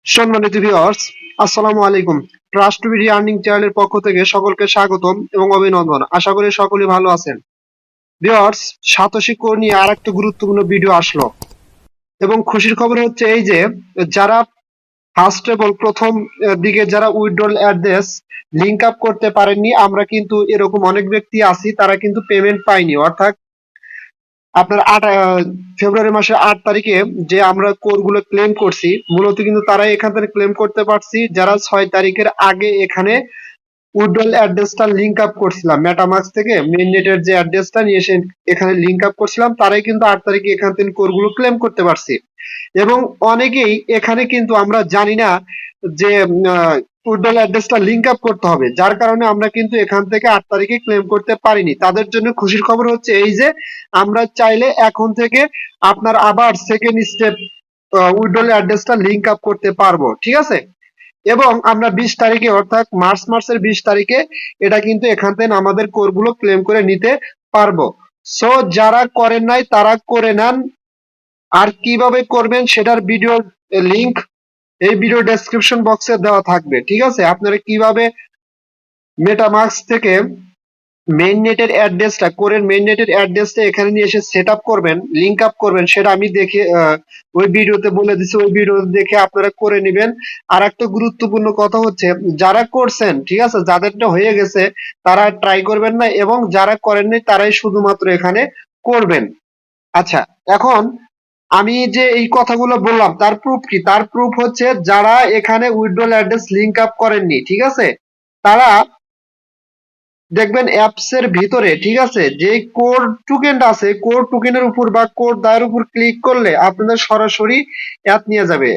সম্মানিত ভিউয়ার্স, আসসালামু আলাইকুম। ট্রাস্ট টু বি আর্নিং চ্যানেলের পক্ষ থেকে সকলকে স্বাগতম এবং অভিনন্দন। আশা করি সকলেই ভালো আছেন। ভিউয়ার্স, সাতোশি কোড নিয়ে আরেকটা গুরুত্বপূর্ণ ভিডিও আসলো এবং খুশির খবর হচ্ছে এই যে যারা প্রথম দিকে যারা উইথড্রল অ্যাড্রেস লিংক আপ করতে পারেননি, আমরা কিন্তু এরকম অনেক ব্যক্তি আছি তারা কিন্তু পেমেন্ট পাইনি। অর্থাৎ আপনার ফেব্রুয়ারি মাসের 8 তারিখে যে আমরা কোড গুলো ক্লেম করছি, মূলত কিন্তু তারা এখান থেকে ক্লেম করতে পারছি যারা 6 তারিখের আগে এখানে উইথড্রল অ্যাড্রেসটা লিংক আপ করছিলাম মেটামাস্ক থেকে মেইন নেটের যে অ্যাড্রেসটা নিয়ে এসে এখানে লিংক আপ করছিলাম, তারাই কিন্তু 8 তারিখে এখান থেকে কোড গুলো ক্লেম করতে পারছি। এবং অনেকেই এখানে কিন্তু আমরা জানি না যে উইথড্রল অ্যাড্রেসটা লিংক আপ করতে হবে, যার কারণে আমরা কিন্তু এখান থেকে 8 তারিখে ক্লেম করতে পারিনি। তাদের জন্য খুশির খবর হচ্ছে এই যে আমরা চাইলে এখন থেকে আপনার আবার সেকেন্ড স্টেপ উইথড্রল অ্যাড্রেসটা লিংক আপ করতে পারবো, ঠিক আছে। এবং আমরা 20 তারিখে অর্থাৎ মার্চের 20 তারিখে এটা কিন্তু এখান থেকে আমাদের কোর গুলো ক্লেম করে নিতে পারবো। সো যারা করেন নাই তারা করে নেন। আর কিভাবে করবেন সেটার ভিডিও লিংক এই ভিডিও ডেসক্রিপশন বক্সে দেওয়া থাকবে, ঠিক আছে। আপনারা কিভাবে মেটামাস্ক থেকে মেইন নেটের অ্যাড্রেসটা কোরের মেইন নেটের অ্যাড্রেসটা এখানে নিয়ে এসে সেট আপ করবেন, লিংক আপ করবেন, সেটা আমি দেখে ওই ভিডিওতে বলে দিছি। ওই ভিডিও দেখে আপনারা করে নেবেন। আর একটা গুরুত্বপূর্ণ কথা হচ্ছে, যারা করছেন, ঠিক আছে, যাদেরটা হয়ে গেছে তারা ট্রাই করবেন না, এবং যারা করেননি তারাই শুধুমাত্র এখানে করবেন। আচ্ছা, এখন আমি যে এই কথাগুলো বললাম তার প্রুফ কি? তার প্রুফ হচ্ছে যারা এখানে উইথড্রল অ্যাড্রেস লিংক আপ করেননি, ঠিক আছে, তারা দেখবেন অ্যাপস এর ভিতরে, ঠিক আছে, যে কোড টোকেনটা আছে, কোড টোকেনের উপর বা কোড দায়ের উপর ক্লিক করলে আপনাদের সরাসরি অ্যাপ নিয়ে যাবে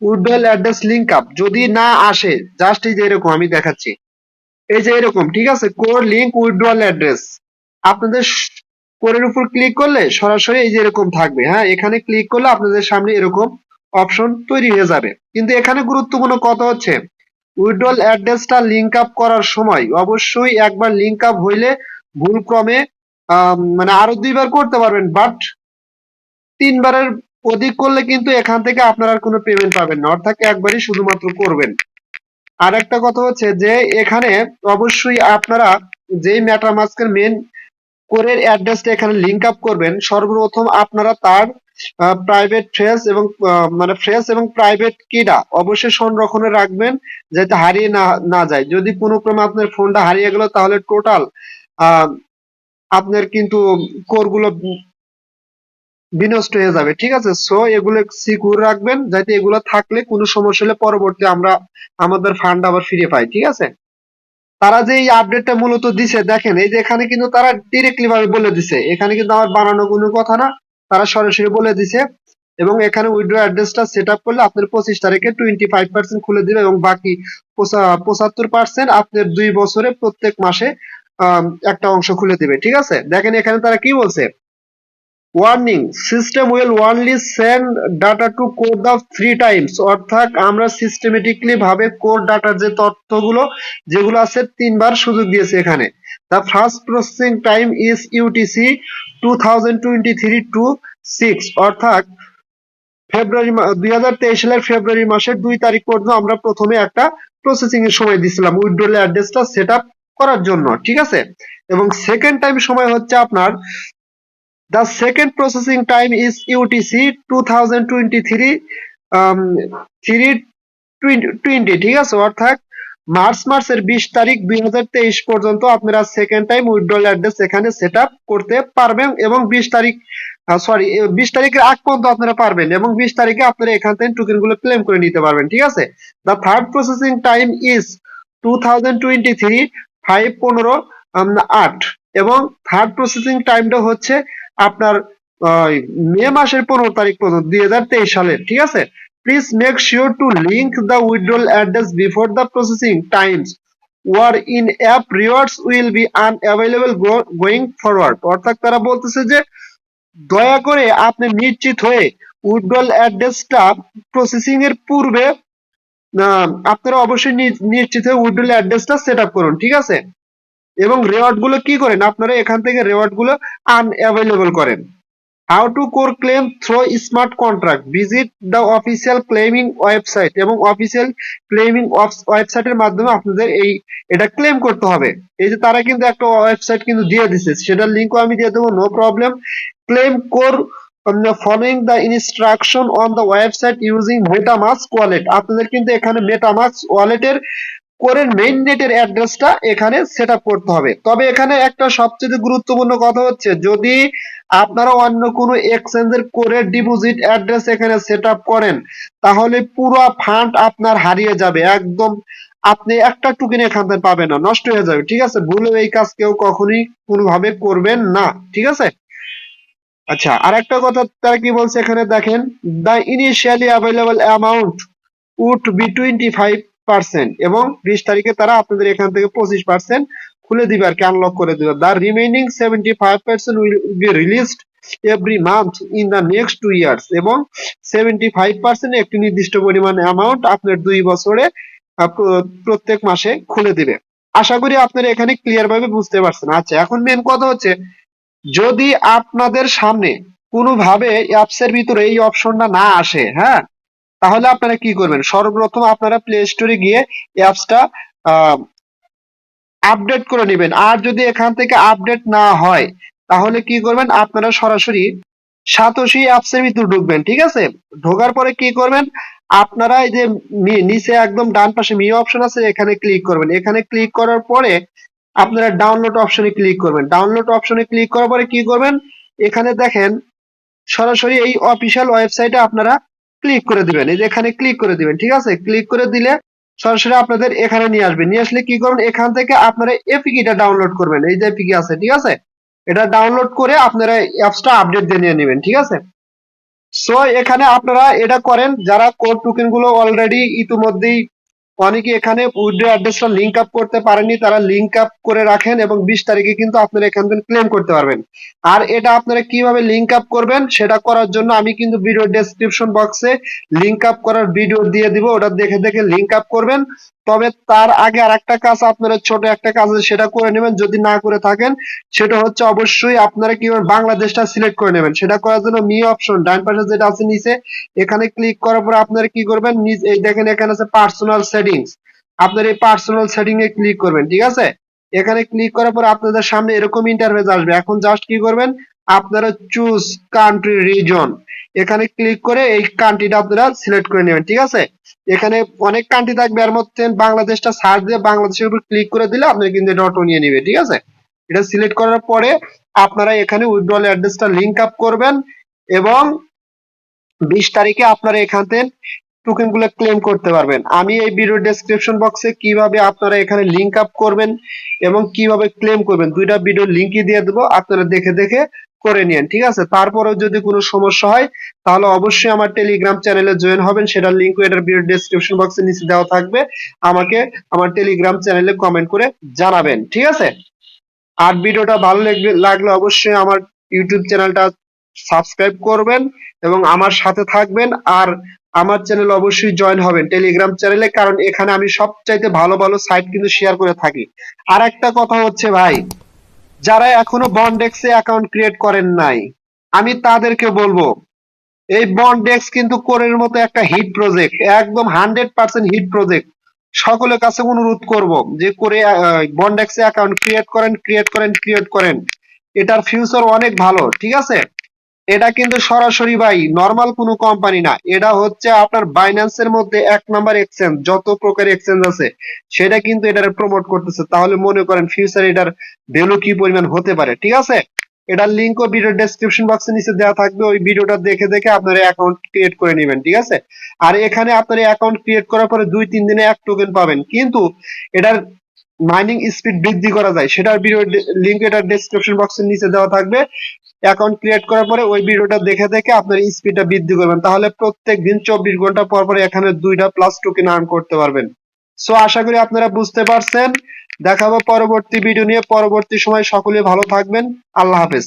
উইথড্রল অ্যাড্রেস লিংক আপ। যদি না আসে, জাস্ট এই যে এরকম আমি দেখাচ্ছি, এই যে এরকম, ঠিক আছে, কোড লিংক উইথড্রল অ্যাড্রেস, আপনাদের কোডের উপর ক্লিক করলে সরাসরি এই যে এরকম থাকবে। হ্যাঁ, এখানে ক্লিক করলে আপনাদের সামনে এরকম অপশন তৈরি হয়ে যাবে। কিন্তু এখানে গুরুত্বপূর্ণ কথা হচ্ছে, উইথড্রল অ্যাড্রেসটা লিংক আপ করার সময় অবশ্যই একবার লিংক আপ হইলে ভুলক্রমে মানে আরো 2বার করতে পারবেন, বাট 3বারের অধিক করলে কিন্তু এখান থেকে আপনারা আর কোনো পেমেন্ট পাবেন না, অর্থাৎ একবারই শুধুমাত্র করবেন। আর একটা কথা হচ্ছে যে এখানে অবশ্যই আপনারা যেই মেটামাস্কের মেন কোরের অ্যাড্রেসটা এখানে লিংক আপ করবেন, সর্বপ্রথম আপনারা তার প্রাইভেট ফ্রেশ এবং মানে ফ্রেশ এবং প্রাইভেট কিটা অবশ্যই সংরক্ষণে রাখবেন, যাতে হারিয়ে না যায়। যদি কোনো ক্রমে আপনার ফোনটা হারিয়ে গেল তাহলে টোটাল আপনার কিন্তু কোরগুলো বিনষ্ট হয়ে যাবে, ঠিক আছে। সো এগুলো সিকিউর রাখবেন, যাতে এগুলো থাকলে কোনো সমস্যা হলে পরবর্তী আমরা আমাদের ফান্ড আবার ফিরে পাই, ঠিক আছে। তারা যে এই আপডেটটা মূলত দিছে, দেখেন এই যে এখানে কিন্তু তারা ডিরেক্টলি ভাবে বলে দিছে, এখানে কিন্তু আমার বানানো কোনো কথা না, তারা সরাসরি বলে দিছে। এবং এখানে উইথড্র অ্যাড্রেসটা সেট আপ করলে আপনার 25 তারিখে 25% খুলে দিবে, এবং বাকি 75% আপনার 2 বছরে প্রত্যেক মাসে একটা অংশ খুলে দিবে, ঠিক আছে। দেখেন এখানে তারা কি বলছে, warning, system will only send data to code the 3 times. অর্থাৎ আমরা সিস্টেমেটিকলি ভাবে কোড ডাটার যে তথ্যগুলো যেগুলো আছে 3বার সুযোগ দিয়েছে এখানে। The first processing time is UTC 2023 to 6, অর্থাৎ ফেব্রুয়ারি 2023 সালের ফেব্রুয়ারি মাসের 2 তারিখ পর্যন্ত আমরা প্রথমে একটা প্রসেসিং এর সময় দিছিলাম উইথড্রল অ্যাড্রেসটা সেট আপ করার জন্য, ঠিক আছে। এবং সেকেন্ড টাইম সময় হচ্ছে আপনার the second processing time is UTC 2023 3/20, ঠিক আছে। অর্থাৎ মার্চের 20 তারিখ 2023 পর্যন্ত আপনারা সেকেন্ড টাইম উইথড্রল অ্যাড্রেস এখানে সেট আপ করতে পারবেন, এবং 20 তারিখ 20 তারিখের আগ পর্যন্ত আপনারা পারবেন, এবং 20 তারিখে আপনারা এখান থেকে টোকেন গুলো ক্লেম করে নিতে পারবেন, ঠিক আছে। The third processing time is 2023 5/15/8, এবং থার্ড প্রসেসিং টাইমটা হচ্ছে আপনার মে মাসের 15 তারিখ পর্যন্ত 2023 সালের, ঠিক আছে। Please make sure to link the withdrawal address before the processing times were in app rewards will be unavailable going forward. অর্থাৎ তারা বলতেছে যে দয়া করে আপনি নিশ্চিত হয়ে উইথড্রল অ্যাড্রেসটা প্রসেসিং এর পূর্বে আপনারা অবশ্যই নিশ্চিত হয়ে উইথড্রল অ্যাড্রেসটা সেট আপ করুন, ঠিক আছে। এবং রেওয়ার্ড গুলো কি করেন, আপনারা এখান থেকে রেওয়ার্ড গুলো আনঅ্যাভেলেবল করেন। How to core claim through smart contract, visit the official claiming website, এবং অফিসিয়াল ক্লেমিং ওয়েবসাইটের মাধ্যমে আপনাদের এটা ক্লেম করতে হবে। এই যে তারা কিন্তু একটা ওয়েবসাইট কিন্তু দিয়ে দিছে, সেটার লিঙ্কও আমি দিয়ে দেবো, no problem. Claim core following the instruction on the website using MetaMask wallet. আপনাদের কিন্তু এখানে মেটামাস্ক ওয়ালেটের কোরের মেইন নেটের অ্যাড্রেসটা এখানে সেট আপ করতে হবে। তবে এখানে একটা সবচেয়ে গুরুত্বপূর্ণ কথা হচ্ছে, যদি আপনারা অন্য কোনো এক্সচেঞ্জের কোরের ডিপোজিট অ্যাড্রেস এখানে সেট আপ করেন, তাহলে পুরো ফান্ড আপনার হারিয়ে যাবে একদম। আপনি একটা টোকেন এখান থেকে পাবেন না, নষ্ট হয়ে যাবে। ঠিক আছে, ভুলেও এই কাজ কেউ কখনোই কোনোভাবে করবেন না। ঠিক আছে। আচ্ছা, আর একটা কথা তারা কি বলছে এখানে দেখেন, the initially available amount would be 25%, এবং 20 তারিখে তারা আপনাদের এখান থেকে 25% খুলে দিবে আর কি, আনলক করে দিবে। The remaining 75% will be released every month in the next 2 years, এবং 75% একটি নির্দিষ্ট পরিমাণ অ্যামাউন্ট আপনার 2 বছরে প্রত্যেক মাসে খুলে দিবে। আশা করি আপনারা এখানে ক্লিয়ার ভাবে বুঝতে পারছেন। আচ্ছা, এখন মেন কথা হচ্ছে, যদি আপনাদের সামনে কোনোভাবে অ্যাপসের ভিতরে এই অপশনটা না আসে, হ্যাঁ, তাহলে আপনারা কি করবেন, সর্বপ্রথম আপনারা প্লে স্টোরে গিয়ে অ্যাপসটা আপডেট করে নেবেন। আর যদি এখান থেকে আপডেট না হয়, তাহলে কি করবেন, আপনারা সরাসরি সাতোশি অ্যাপসের ভিতরে ঢুকবেন। ঠিক আছে, ঢোকার পরে কি করবেন, আপনারা এই যে নিচে একদম ডান পাশে মি অপশন আছে, এখানে ক্লিক করবেন। এখানে ক্লিক করার পরে আপনারা ডাউনলোড অপশনে ক্লিক করবেন। ডাউনলোড অপশনে ক্লিক করার পরে কি করবেন, এখানে দেখেন সরাসরি এই অফিসিয়াল ওয়েবসাইটে আপনারা ক্লিক করে দিবেন। এই যে এখানে ক্লিক করে দিবেন। ঠিক আছে, ক্লিক করে দিলে সরাসরি আপনাদের এখানে নিয়ে আসবে। নিয়ে আসলে কি করবেন, এখান থেকে আপনারা এপিকিটা ডাউনলোড করবেন। এই যে এপিকি আছে, ঠিক আছে, এটা ডাউনলোড করে আপনারা অ্যাপসটা আপডেট দিয়ে নিয়ে নেবেন। ঠিক আছে, সো এখানে আপনারা এটা করেন, যারা কোড টোকেন গুলো অলরেডি ইতিমধ্যেই অনেকে এখানে উইথড্র অ্যাড্রেসটা লিংক আপ করতে পারেননি, তারা লিংক আপ করে রাখেন, এবং 20 তারিখে কিন্তু আপনারা এখান থেকে ক্লেম করতে পারবেন। আর এটা আপনারা কিভাবে লিংক আপ করবেন, সেটা করার জন্য আমি কিন্তু ভিডিও ডেসক্রিপশন বক্সে লিংক আপ করার ভিডিও দিয়ে দিব, ওটা দেখে দেখে লিংক আপ করবেন। তবে তার আগে আর একটা কাজ, আপনারা ছোট একটা কাজ আছে, সেটা করে নেবেন। যদি না করে থাকেন, সেটা হচ্ছে অবশ্যই আপনারা কি বাংলাদেশটা সিলেক্ট করে নেবেন। সেটা করার জন্য মি অপশন ডান পাশে যেটা আছে নিচে, এখানে ক্লিক করার পর আপনারা কি করবেন, এই দেখেন এখানে আছে পার্সোনাল সেটিংস, আপনার এই পার্সোনাল সেটিং এ ক্লিক করবেন। ঠিক আছে, এখানে ক্লিক করার পর আপনাদের সামনে এরকম ইন্টারফেস আসবে। এখন জাস্ট কি করবেন, আপনারা চুজ কান্ট্রি রিজন, এখানে ক্লিক করে এই কান্ট্রিটা আপনারা সিলেক্ট করে নেবেন। ঠিক আছে, এখানে অনেক কান্ট্রি থাকবে, এর মধ্যে বাংলাদেশটা সার্চ দিয়ে বাংলাদেশের উপর ক্লিক করে দিলে আপনার কিন্তু এটা অটো নিয়ে নিবে। ঠিক আছে, এটা সিলেক্ট করার পরে আপনারা এখানে উইথড্রল অ্যাড্রেসটা লিংক আপ করবেন, এবং 20 তারিখে আপনারা এখান থেকে টোকেন গুলো ক্লেম করতে পারবেন। আমি এই ভিডিও ডেসক্রিপশন বক্সে কিভাবে আপনারা এখানে লিংক আপ করবেন এবং কিভাবে ক্লেম করবেন, দুইটা ভিডিও লিংকই দিয়ে দেবো, আপনারা দেখে দেখে করে নিন। ঠিক আছে, তারপরেও যদি কোনো সমস্যা হয়, তাহলে অবশ্যই আমার টেলিগ্রাম চ্যানেলে জয়েন হবেন, সেটার লিংক এটার ভিডিও ডেসক্রিপশন বক্সে নিচে দেওয়া থাকবে। আমাকে আমার টেলিগ্রাম চ্যানেলে কমেন্ট করে জানাবেন। ঠিক আছে, আর ভিডিওটা ভালো লাগলে অবশ্যই আমার ইউটিউব চ্যানেলটা সাবস্ক্রাইব করবেন এবং আমার সাথে থাকবেন। আর আমার চ্যানেল অবশ্যই জয়েন হবেন টেলিগ্রাম চ্যানেলে, কারণ এখানে আমি সবচাইতে ভালো ভালো সাইট কিন্তু শেয়ার করে থাকি। আর একটা কথা হচ্ছে ভাই, যারা এখনো বন্ডেক্সে অ্যাকাউন্ট ক্রিয়েট করেন নাই, আমি তাদেরকে বলবো, এই বন্ডেক্স কিন্তু কোরের মতো একটা হিট প্রজেক্ট, একদম 100% হিট প্রজেক্ট। সকলের কাছে অনুরোধ করব যে করে বন্ডেক্সে অ্যাকাউন্ট ক্রিয়েট করেন, ক্রিয়েট করেন, ক্রিয়েট করেন। এটার ফিউচার অনেক ভালো। ঠিক আছে, এটা কিন্তু সরাসরি ভাই নরমাল কোনো কোম্পানি না, এটা হচ্ছে আপনার বাইন্যান্সের মধ্যে 1 নাম্বার এক্সচেঞ্জ, যত প্রকার এক্সচেঞ্জ আছে সেটা কিন্তু এটার প্রমোট করতেছে। তাহলে মনে করেন ফিউচার এটার ভ্যালু কি পরিমাণ হতে পারে। ঠিক আছে, এটার লিংকও ভিডিও ডেসক্রিপশন বক্সে নিচে দেওয়া থাকবে, ওই ভিডিওটা দেখে দেখে আপনারা অ্যাকাউন্ট ক্রিয়েট করে নেবেন। ঠিক আছে, আর এখানে আপনার অ্যাকাউন্ট ক্রিয়েট করার পরে 2-3 দিনে 1 টোকেন পাবেন, কিন্তু এটার মাইনিং স্পিড বৃদ্ধি করা যায়, সেটার ভিডিও লিংক এটার ডেসক্রিপশন বক্সের নিচে দেওয়া থাকবে। অ্যাকাউন্ট ক্রিয়েট করার পরে ওই ভিডিওটা দেখে দেখে আপনার স্পিডটা বৃদ্ধি করবেন, তাহলে প্রত্যেক দিন 24 ঘন্টা পর পর এখানে 2টা প্লাস টোকেন আর্ন করতে পারবেন। সো আশা করি আপনারা বুঝতে পারছেন। দেখাবো পরবর্তী ভিডিও নিয়ে, পরবর্তী সময় সকলে ভালো থাকবেন। আল্লাহ হাফেজ।